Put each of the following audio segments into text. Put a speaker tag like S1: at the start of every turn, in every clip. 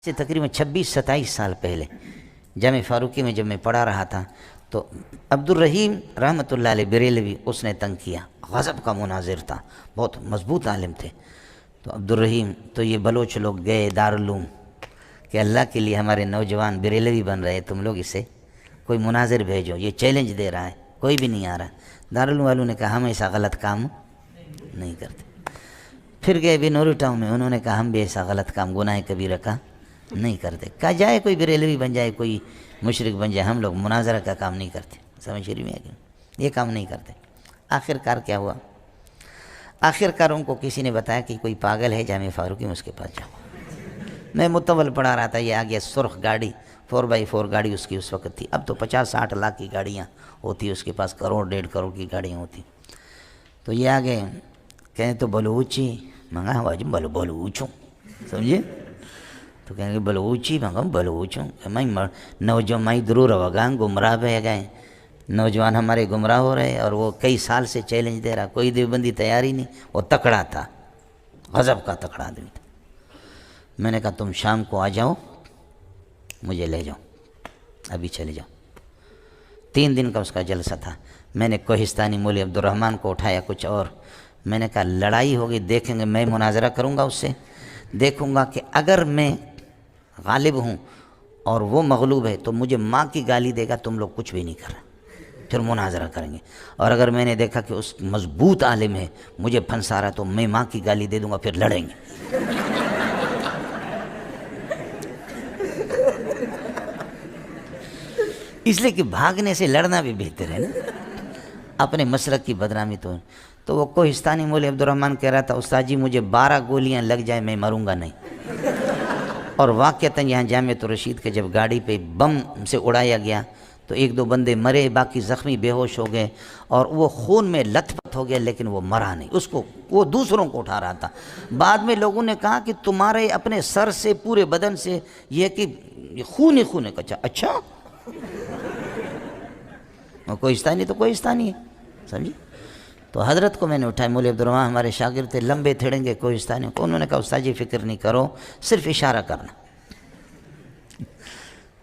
S1: سے تقریباً 26-27 سال پہلے جامع فاروقی میں جب میں پڑھا رہا تھا تو عبدالرحیم رحمۃ اللہ علیہ بریلوی اس نے تنگ کیا، غضب کا مناظر تھا، بہت مضبوط عالم تھے۔ تو عبدالرحیم تو یہ بلوچ لوگ گئے دارالعلوم کہ اللہ کے لیے ہمارے نوجوان بریلوی بن رہے، تم لوگ اسے کوئی مناظر بھیجو، یہ چیلنج دے رہا ہے، کوئی بھی نہیں آ رہا۔ دارالعلوم والوں نے کہا ہم ایسا غلط کام نہیں کرتے۔ پھر گئے بھی نوری ٹاؤن میں، انہوں نے کہا ہم بھی ایسا غلط کام گناہ کبیرہ کا نہیں کرتے۔ کہا جائے کوئی بریلوی بن جائے، کوئی مشرک بن جائے، ہم لوگ مناظرہ کا کام نہیں کرتے۔ سمجھ رہی میں یہ کام نہیں کرتے۔ آخر کار کیا ہوا؟ آخر کار ان کو کسی نے بتایا کہ کوئی پاگل ہے جامع فاروقی میں، اس کے پاس جاؤ۔ میں متول پڑھا رہا تھا، یہ آگے سرخ گاڑی 4x4 گاڑی اس کی اس وقت تھی، اب تو 50-60 لاکھ کی گاڑیاں ہوتی، اس کے پاس 1-1.5 کروڑ کی گاڑیاں ہوتی۔ تو یہ آگے کہیں تو بلوچی منگا ہوا جی، بلوچوں سمجھے، تو کہیں گے بلوچی منگا بلوچوں، میں نوجوان میں ضرور ہوگا گمراہ بہ گئے، نوجوان ہمارے گمراہ ہو رہے، اور وہ کئی سال سے چیلنج دے رہا، کوئی دیوبندی تیاری نہیں، وہ تکڑا تھا، غضب کا تکڑا آدمی تھا۔ میں نے کہا تم شام کو آ جاؤ، مجھے لے جاؤ، ابھی چلے جاؤ۔ 3 دن کا اس کا جلسہ تھا۔ میں نے کوہستانی مولی عبدالرحمن کو اٹھایا، کچھ اور، میں نے کہا لڑائی ہوگی، دیکھیں گے، میں مناظرہ کروں گا اس سے، دیکھوں گا کہ اگر میں غالب ہوں اور وہ مغلوب ہے تو مجھے ماں کی گالی دے گا، تم لوگ کچھ بھی نہیں کر رہے، پھر مناظرہ کریں گے۔ اور اگر میں نے دیکھا کہ اس مضبوط عالم ہے، مجھے پھنسا رہا، تو میں ماں کی گالی دے دوں گا، پھر لڑیں گے۔ اس لیے کہ بھاگنے سے لڑنا بھی بہتر ہے نا، اپنے مسلک کی بدنامی تو وہ کوہستانی مولی عبدالرحمن کہہ رہا تھا استاد جی مجھے 12 گولیاں لگ جائیں میں مروں گا نہیں۔ اور واقعتاً یہاں جامعۃ الرشید کے جب گاڑی پہ بم سے اڑایا گیا تو 1-2 بندے مرے، باقی زخمی بے ہوش ہو گئے، اور وہ خون میں لت پت ہو گیا، لیکن وہ مرا نہیں، اس کو وہ دوسروں کو اٹھا رہا تھا۔ بعد میں لوگوں نے کہا کہ تمہارے اپنے سر سے پورے بدن سے یہ کہ خون ہی خون ہے۔ اچھا کوہستانی تو کوہستانی ہے، سمجھی۔ تو حضرت کو میں نے اٹھایا، مولی عبدالرحمن ہمارے شاگرد تھے، لمبے تھڑیں گے کوہستانی کو، انہوں نے کہا استاد جی فکر نہیں کرو، صرف اشارہ کرنا۔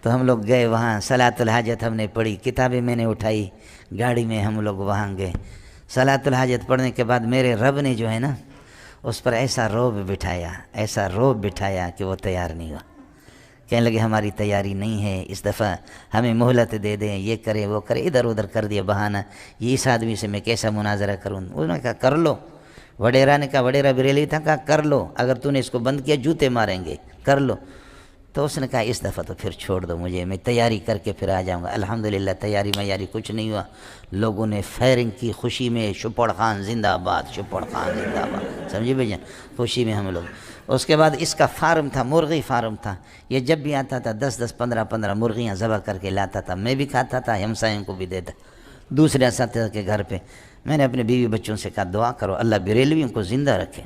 S1: تو ہم لوگ گئے وہاں، صلاۃ الحاجت ہم نے پڑھی، کتابیں میں نے اٹھائی، گاڑی میں ہم لوگ وہاں گئے۔ صلاۃ الحاجت پڑھنے کے بعد میرے رب نے جو ہے نا اس پر ایسا روب بٹھایا، ایسا روب بٹھایا کہ وہ تیار نہیں ہوا۔ کہنے لگے ہماری تیاری نہیں ہے، اس دفعہ ہمیں مہلت دے دیں، یہ کرے وہ کرے، ادھر ادھر کر دیا بہانہ، یہ اس آدمی سے میں کیسا مناظرہ کروں۔ انہوں نے کہا کر لو، وڈیرا نے کہا، وڈیرا بریلوی تھا، کہا کر لو، اگر تو نے اس کو بند کیا جوتے ماریں گے، کر لو۔ تو اس نے کہا اس دفعہ تو پھر چھوڑ دو مجھے، میں تیاری کر کے پھر آ جاؤں گا۔ الحمدللہ تیاری میاری کچھ نہیں ہوا، لوگوں نے فائرنگ کی خوشی میں، شپڑ خان زندہ آباد، شپڑ خان زندہ آباد، سمجھے بھائی جان، خوشی میں ہم لوگ۔ اس کے بعد اس کا فارم تھا، مرغی فارم تھا، یہ جب بھی آتا تھا 10-10 15-15 مرغیاں ذبح کر کے لاتا تھا، میں بھی کھاتا تھا، ہمسایوں کو بھی دیتا، دوسرے اساتذہ کے گھر پہ۔ میں نے اپنے بیوی بچوں سے کہا دعا کرو اللہ بریلویوں کو زندہ رکھے،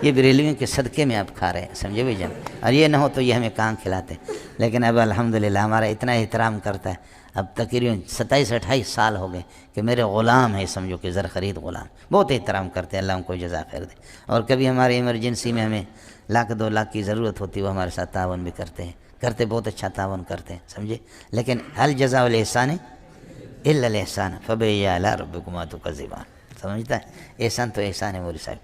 S1: یہ بریلویوں کے صدقے میں آپ کھا رہے ہیں، سمجھے بھائی جان، اور یہ نہ ہو تو یہ ہمیں کہاں کھلاتے۔ لیکن اب الحمدللہ ہمارا اتنا احترام کرتا ہے، اب تقریباً 27-28 سال ہو گئے کہ میرے غلام ہے، سمجھو کہ زر خرید غلام، بہت احترام کرتے ہیں، اللہ ان کو جزا خیر دے۔ اور کبھی ہمارے ایمرجنسی میں ہمیں 1-2 لاکھ کی ضرورت ہوتی ہے، وہ ہمارے ساتھ تعاون بھی کرتے ہیں، بہت اچھا تعاون کرتے ہیں، سمجھے۔ لیکن هل جزاء الاحسان الا الاحسان فبأي آلاء ربكما تكذبان، سمجھتا ہے، احسان تو احسان ہے موری صاحب۔